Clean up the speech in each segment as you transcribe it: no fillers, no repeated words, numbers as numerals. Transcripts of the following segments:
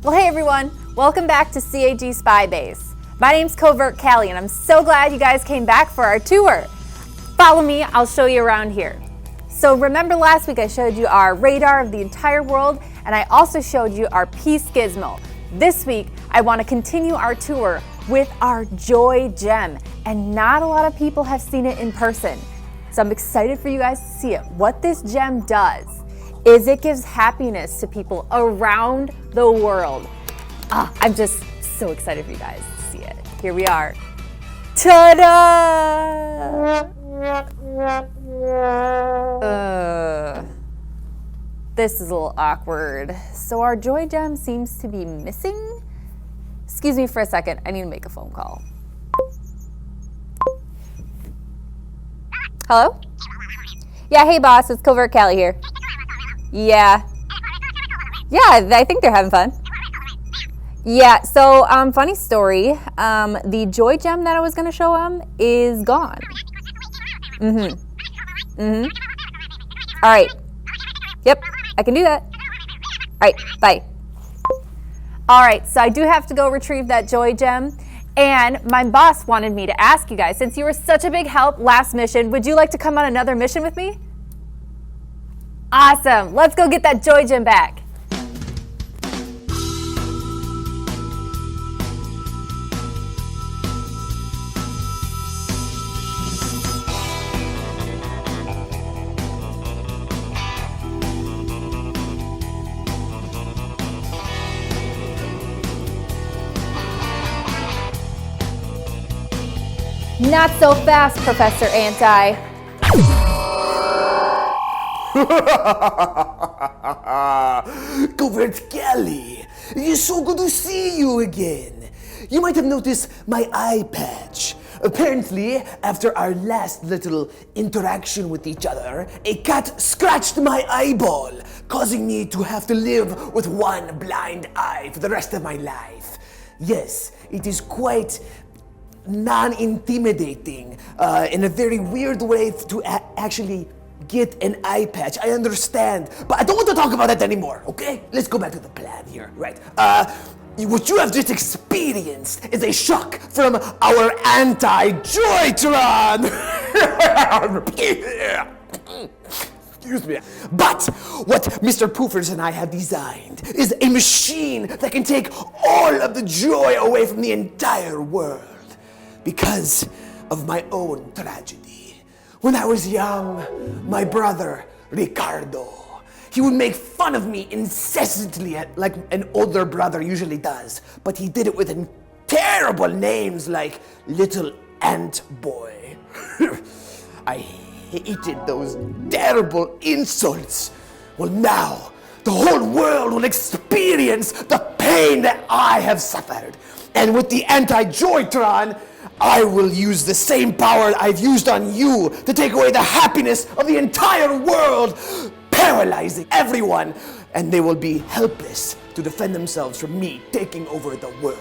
Well, hey everyone, welcome back to CAG Spy Base. My name's Covert Cali, and I'm so glad you guys came back for our tour. Follow me, I'll show you around here. So remember last week I showed you our radar of the entire world, and I also showed you our Peace Gizmo. This week, I want to continue our tour with our Joy Gem, and not a lot of people have seen it in person. So I'm excited for you guys to see it. What this gem does is it gives happiness to people around the world. I'm just so excited for you guys to see it. Here we are. Ta-da! This is a little awkward. So our Joy Gem seems to be missing. Excuse me for a second, I need to make a phone call. Hello? Yeah, hey boss, it's Covert Cali here. Yeah, I think they're having fun. Yeah, so funny story, the Joy Gem that I was gonna show them is gone. All right, yep, I can do that. All right, bye. All right, so I do have to go retrieve that Joy Gem, and my boss wanted me to ask you guys, since you were such a big help last mission, would you like to come on another mission with me? Awesome, let's go get that Joy Gem back. Not so fast, Professor Anti. Covert Cali, it's so good to see you again. You might have noticed my eye patch. Apparently, after our last little interaction with each other, a cat scratched my eyeball, causing me to have to live with one blind eye for the rest of my life. Yes, it is quite non-intimidating in a very weird way to actually get an eye patch. I understand, but I don't want to talk about that anymore, okay? Let's go back to the plan here, right? What you have just experienced is a shock from our anti-Joytron! Excuse me. But what Mr. Poofers and I have designed is a machine that can take all of the joy away from the entire world. Because of my own tragedy. When I was young, my brother, Ricardo, he would make fun of me incessantly like an older brother usually does. But he did it with terrible names like Little Ant Boy. I hated those terrible insults. Well, now, the whole world will experience the pain that I have suffered. And with the anti-Joytron, I will use the same power I've used on you to take away the happiness of the entire world, paralyzing everyone, and they will be helpless to defend themselves from me taking over the world.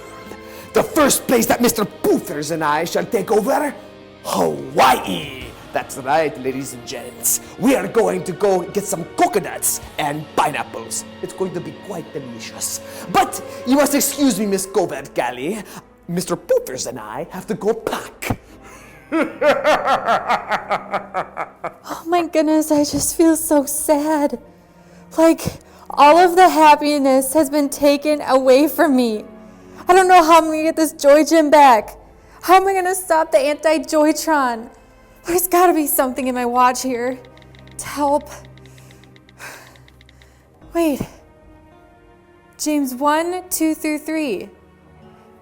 The first place that Mr. Poofers and I shall take over? Hawaii. That's right, ladies and gents. We are going to go get some coconuts and pineapples. It's going to be quite delicious. But you must excuse me, Miss Covert Cali. Mr. Poofers and I have to go back. Oh my goodness, I just feel so sad. Like, all of the happiness has been taken away from me. I don't know how I'm gonna get this Joy Gem back. How am I gonna stop the anti-Joytron? There's gotta be something in my watch here to help. Wait. James 1, 2 through 3.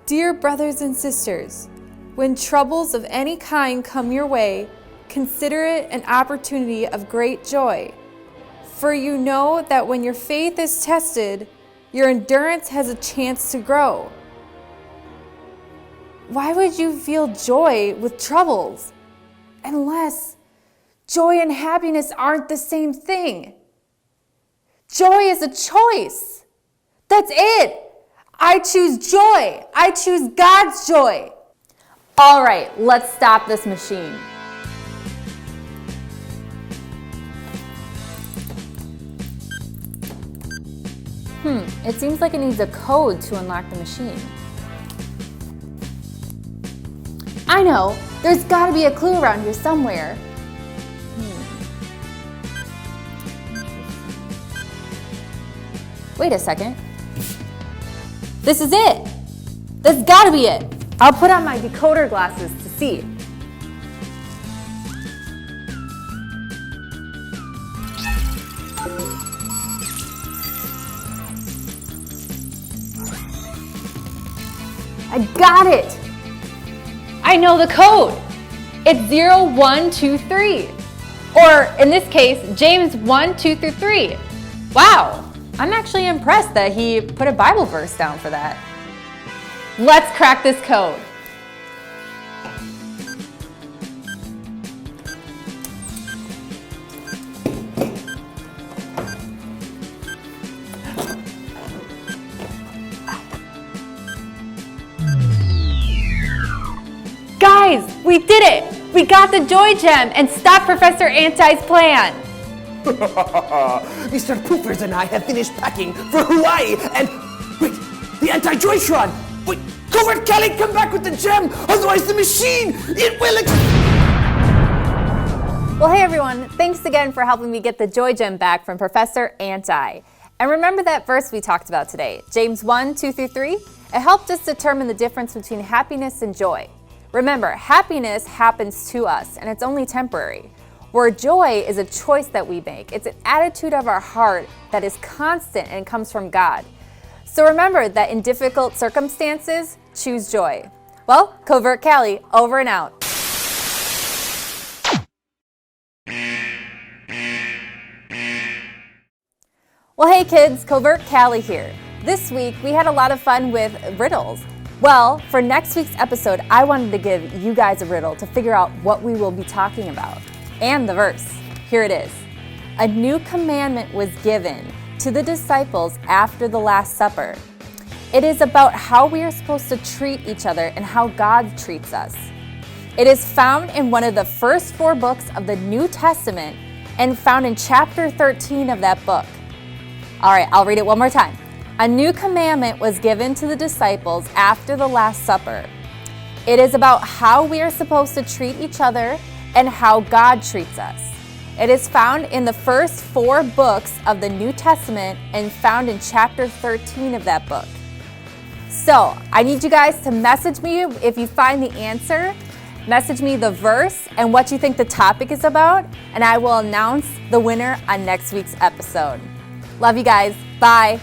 Dear brothers and sisters, when troubles of any kind come your way, consider it an opportunity of great joy. For you know that when your faith is tested, your endurance has a chance to grow. Why would you feel joy with troubles? Unless joy and happiness aren't the same thing. Joy is a choice. That's it. I choose joy. I choose God's joy. All right, let's stop this machine. It seems like it needs a code to unlock the machine. I know! There's gotta be a clue around here somewhere. Wait a second. This is it! That's gotta be it! I'll put on my decoder glasses to see. I got it! I know the code! It's 0123. Or in this case, James 1, 2 through 3. Wow, I'm actually impressed that he put a Bible verse down for that. Let's crack this code. Guys, we did it! We got the Joy Gem and stopped Professor Anti's plan! Mr. Poopers and I have finished packing for Hawaii and... Wait, the anti-Joytron! Wait, Covert Cali, come back with the gem! Otherwise the machine, it will... Well, hey everyone, thanks again for helping me get the Joy Gem back from Professor Anti. And remember that verse we talked about today, James 1, 2 through 3? It helped us determine the difference between happiness and joy. Remember, happiness happens to us, and it's only temporary. Where joy is a choice that we make. It's an attitude of our heart that is constant and comes from God. So remember that in difficult circumstances, choose joy. Well, Covert Cali, over and out. Well, hey kids, Covert Cali here. This week, we had a lot of fun with riddles. Well, for next week's episode, I wanted to give you guys a riddle to figure out what we will be talking about. And the verse. Here it is. A new commandment was given to the disciples after the Last Supper. It is about how we are supposed to treat each other and how God treats us. It is found in one of the first 4 books of the New Testament and found in chapter 13 of that book. All right, I'll read it one more time. A new commandment was given to the disciples after the Last Supper. It is about how we are supposed to treat each other and how God treats us. It is found in the first 4 books of the New Testament and found in chapter 13 of that book. So, I need you guys to message me if you find the answer. Message me the verse and what you think the topic is about, and I will announce the winner on next week's episode. Love you guys. Bye.